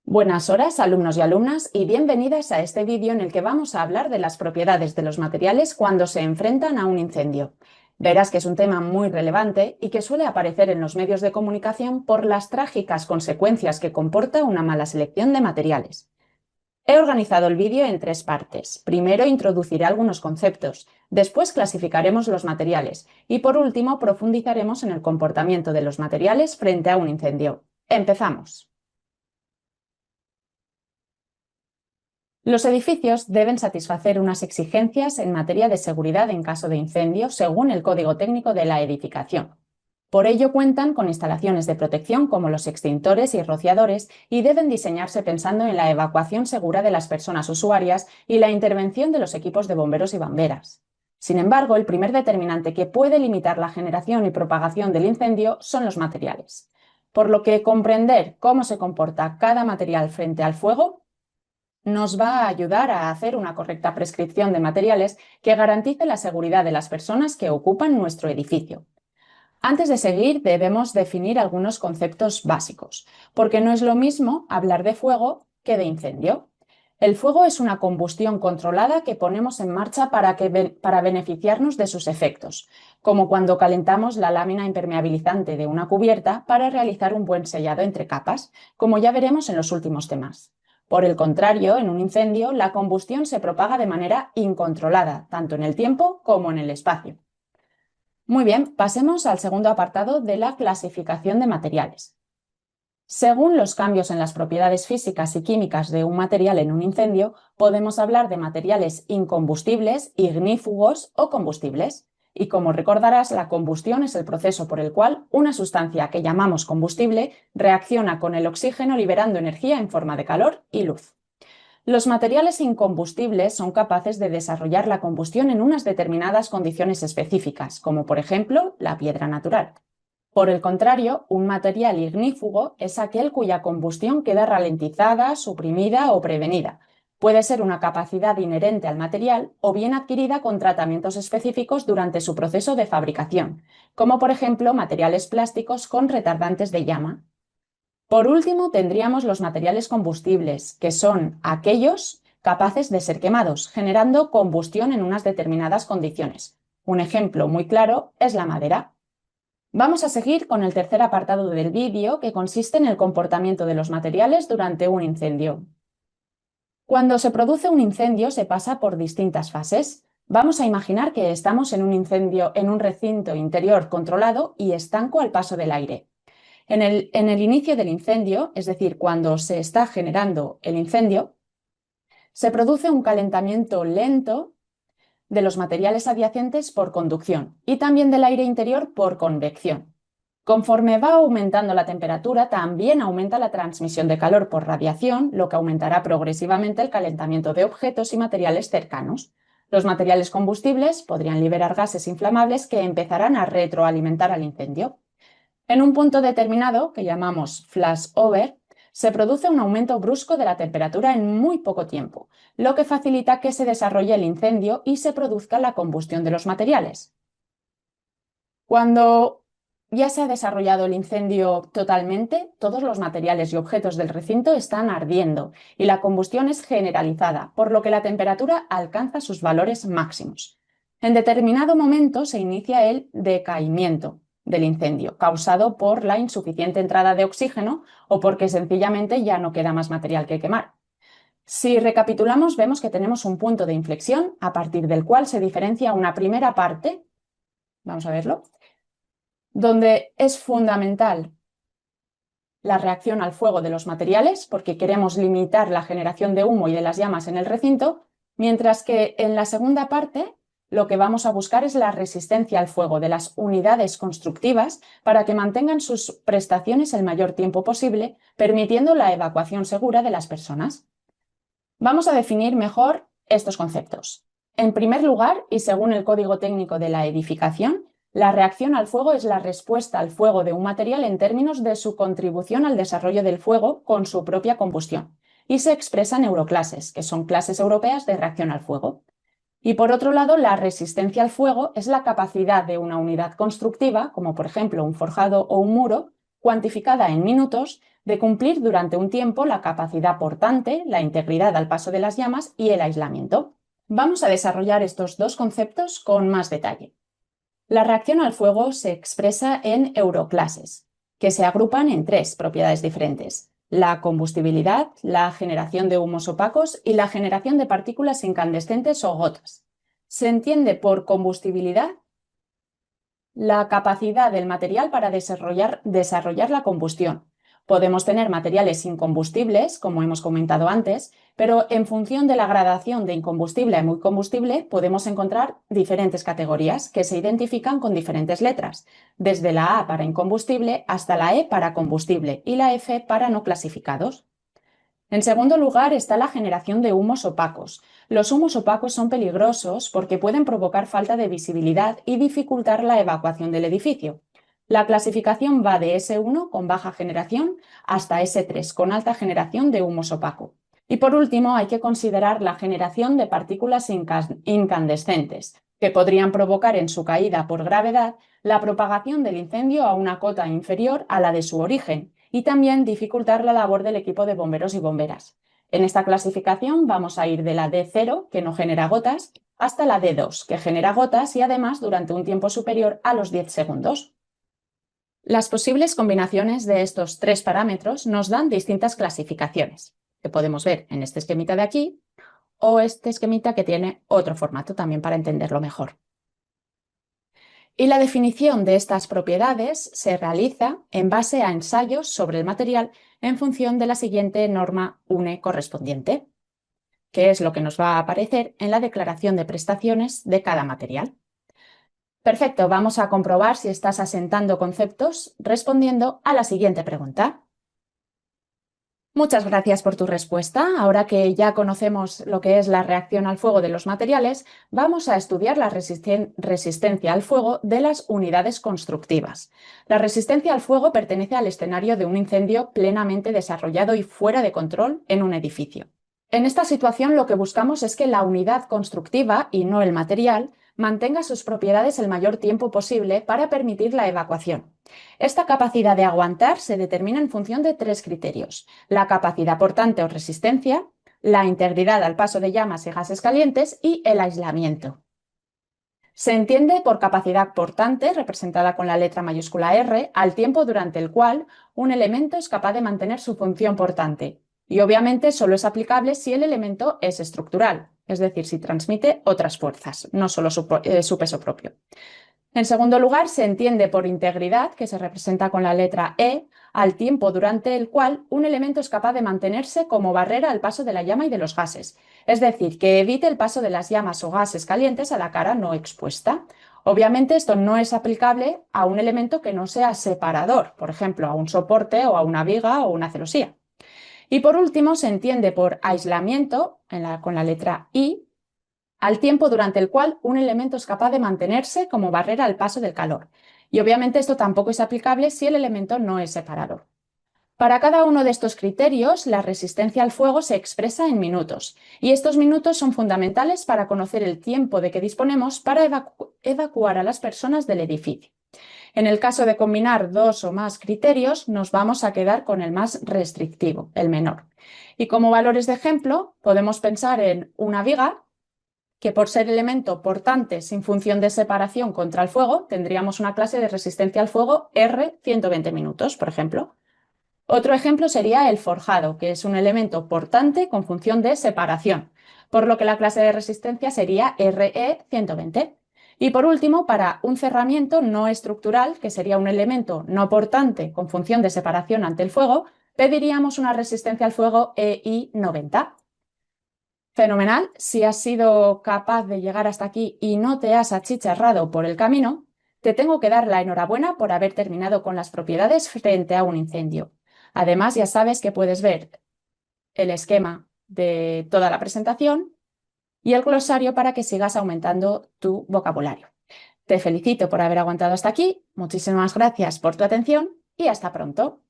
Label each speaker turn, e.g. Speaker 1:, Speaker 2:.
Speaker 1: Buenas horas, alumnos y alumnas, y bienvenidas a este vídeo en el que vamos a hablar de las propiedades de los materiales cuando se enfrentan a un incendio. Verás que es un tema muy relevante y que suele aparecer en los medios de comunicación por las trágicas consecuencias que comporta una mala selección de materiales. He organizado el vídeo en tres partes. Primero introduciré algunos conceptos, después clasificaremos los materiales y por último profundizaremos en el comportamiento de los materiales frente a un incendio. ¡Empezamos! Los edificios deben satisfacer unas exigencias en materia de seguridad en caso de incendio según el Código Técnico de la Edificación. Por ello cuentan con instalaciones de protección como los extintores y rociadores y deben diseñarse pensando en la evacuación segura de las personas usuarias y la intervención de los equipos de bomberos y bomberas. Sin embargo, el primer determinante que puede limitar la generación y propagación del incendio son los materiales. Por lo que comprender cómo se comporta cada material frente al fuego nos va a ayudar a hacer una correcta prescripción de materiales que garantice la seguridad de las personas que ocupan nuestro edificio. Antes de seguir, debemos definir algunos conceptos básicos, porque no es lo mismo hablar de fuego que de incendio. El fuego es una combustión controlada que ponemos en marcha para beneficiarnos de sus efectos, como cuando calentamos la lámina impermeabilizante de una cubierta para realizar un buen sellado entre capas, como ya veremos en los últimos temas. Por el contrario, en un incendio, la combustión se propaga de manera incontrolada, tanto en el tiempo como en el espacio. Muy bien, pasemos al segundo apartado de la clasificación de materiales. Según los cambios en las propiedades físicas y químicas de un material en un incendio, podemos hablar de materiales incombustibles, ignífugos o combustibles. Y como recordarás, la combustión es el proceso por el cual una sustancia que llamamos combustible reacciona con el oxígeno liberando energía en forma de calor y luz. Los materiales incombustibles son capaces de desarrollar la combustión en unas determinadas condiciones específicas, como por ejemplo la piedra natural. Por el contrario, un material ignífugo es aquel cuya combustión queda ralentizada, suprimida o prevenida. Puede ser una capacidad inherente al material o bien adquirida con tratamientos específicos durante su proceso de fabricación, como por ejemplo materiales plásticos con retardantes de llama. Por último, tendríamos los materiales combustibles, que son aquellos capaces de ser quemados, generando combustión en unas determinadas condiciones. Un ejemplo muy claro es la madera. Vamos a seguir con el tercer apartado del vídeo, que consiste en el comportamiento de los materiales durante un incendio. Cuando se produce un incendio se pasa por distintas fases. Vamos a imaginar que estamos en un incendio en un recinto interior controlado y estanco al paso del aire. En el inicio del incendio, es decir, cuando se está generando el incendio, se produce un calentamiento lento de los materiales adyacentes por conducción y también del aire interior por convección. Conforme va aumentando la temperatura, también aumenta la transmisión de calor por radiación, lo que aumentará progresivamente el calentamiento de objetos y materiales cercanos. Los materiales combustibles podrían liberar gases inflamables que empezarán a retroalimentar al incendio. En un punto determinado, que llamamos flashover, se produce un aumento brusco de la temperatura en muy poco tiempo, lo que facilita que se desarrolle el incendio y se produzca la combustión de los materiales. Cuando ya se ha desarrollado el incendio totalmente, todos los materiales y objetos del recinto están ardiendo y la combustión es generalizada, por lo que la temperatura alcanza sus valores máximos. En determinado momento se inicia el decaimiento del incendio, causado por la insuficiente entrada de oxígeno o porque sencillamente ya no queda más material que quemar. Si recapitulamos, vemos que tenemos un punto de inflexión a partir del cual se diferencia una primera parte, vamos a verlo, donde es fundamental la reacción al fuego de los materiales, porque queremos limitar la generación de humo y de las llamas en el recinto, mientras que en la segunda parte lo que vamos a buscar es la resistencia al fuego de las unidades constructivas para que mantengan sus prestaciones el mayor tiempo posible, permitiendo la evacuación segura de las personas. Vamos a definir mejor estos conceptos. En primer lugar, y según el Código Técnico de la Edificación, la reacción al fuego es la respuesta al fuego de un material en términos de su contribución al desarrollo del fuego con su propia combustión, y se expresa en euroclases, que son clases europeas de reacción al fuego. Y por otro lado, la resistencia al fuego es la capacidad de una unidad constructiva, como por ejemplo un forjado o un muro, cuantificada en minutos, de cumplir durante un tiempo la capacidad portante, la integridad al paso de las llamas y el aislamiento. Vamos a desarrollar estos dos conceptos con más detalle. La reacción al fuego se expresa en euroclases, que se agrupan en tres propiedades diferentes: la combustibilidad, la generación de humos opacos y la generación de partículas incandescentes o gotas. Se entiende por combustibilidad la capacidad del material para desarrollar la combustión. Podemos tener materiales incombustibles, como hemos comentado antes, pero en función de la gradación de incombustible a muy combustible podemos encontrar diferentes categorías que se identifican con diferentes letras, desde la A para incombustible hasta la E para combustible y la F para no clasificados. En segundo lugar está la generación de humos opacos. Los humos opacos son peligrosos porque pueden provocar falta de visibilidad y dificultar la evacuación del edificio. La clasificación va de S1 con baja generación hasta S3 con alta generación de humos opaco. Y por último hay que considerar la generación de partículas incandescentes, que podrían provocar en su caída por gravedad la propagación del incendio a una cota inferior a la de su origen, y también dificultar la labor del equipo de bomberos y bomberas. En esta clasificación vamos a ir de la D0, que no genera gotas, hasta la D2, que genera gotas y además durante un tiempo superior a los 10 segundos. Las posibles combinaciones de estos tres parámetros nos dan distintas clasificaciones, que podemos ver en este esquemita de aquí o este esquemita que tiene otro formato también para entenderlo mejor. Y la definición de estas propiedades se realiza en base a ensayos sobre el material en función de la siguiente norma UNE correspondiente, que es lo que nos va a aparecer en la declaración de prestaciones de cada material. Perfecto, vamos a comprobar si estás asentando conceptos respondiendo a la siguiente pregunta. Muchas gracias por tu respuesta. Ahora que ya conocemos lo que es la reacción al fuego de los materiales, vamos a estudiar la resistencia al fuego de las unidades constructivas. La resistencia al fuego pertenece al escenario de un incendio plenamente desarrollado y fuera de control en un edificio. En esta situación lo que buscamos es que la unidad constructiva, y no el material, mantenga sus propiedades el mayor tiempo posible para permitir la evacuación. Esta capacidad de aguantar se determina en función de tres criterios: la capacidad portante o resistencia, la integridad al paso de llamas y gases calientes y el aislamiento. Se entiende por capacidad portante, representada con la letra mayúscula R, al tiempo durante el cual un elemento es capaz de mantener su función portante. Y obviamente solo es aplicable si el elemento es estructural, es decir, si transmite otras fuerzas, no solo su peso propio. En segundo lugar, se entiende por integridad, que se representa con la letra E, al tiempo durante el cual un elemento es capaz de mantenerse como barrera al paso de la llama y de los gases, es decir, que evite el paso de las llamas o gases calientes a la cara no expuesta. Obviamente esto no es aplicable a un elemento que no sea separador, por ejemplo, a un soporte o a una viga o una celosía. Y por último, se entiende por aislamiento, con la letra I, al tiempo durante el cual un elemento es capaz de mantenerse como barrera al paso del calor. Y obviamente esto tampoco es aplicable si el elemento no es separador. Para cada uno de estos criterios, la resistencia al fuego se expresa en minutos, y estos minutos son fundamentales para conocer el tiempo de que disponemos para evacuar a las personas del edificio. En el caso de combinar dos o más criterios, nos vamos a quedar con el más restrictivo, el menor. Y como valores de ejemplo, podemos pensar en una viga, que por ser elemento portante sin función de separación contra el fuego, tendríamos una clase de resistencia al fuego R 120 minutos, por ejemplo. Otro ejemplo sería el forjado, que es un elemento portante con función de separación, por lo que la clase de resistencia sería RE 120. Y por último, para un cerramiento no estructural, que sería un elemento no portante con función de separación ante el fuego, pediríamos una resistencia al fuego EI 90. Fenomenal, si has sido capaz de llegar hasta aquí y no te has achicharrado por el camino, te tengo que dar la enhorabuena por haber terminado con las propiedades frente a un incendio. Además, ya sabes que puedes ver el esquema de toda la presentación y el glosario para que sigas aumentando tu vocabulario. Te felicito por haber aguantado hasta aquí, muchísimas gracias por tu atención y hasta pronto.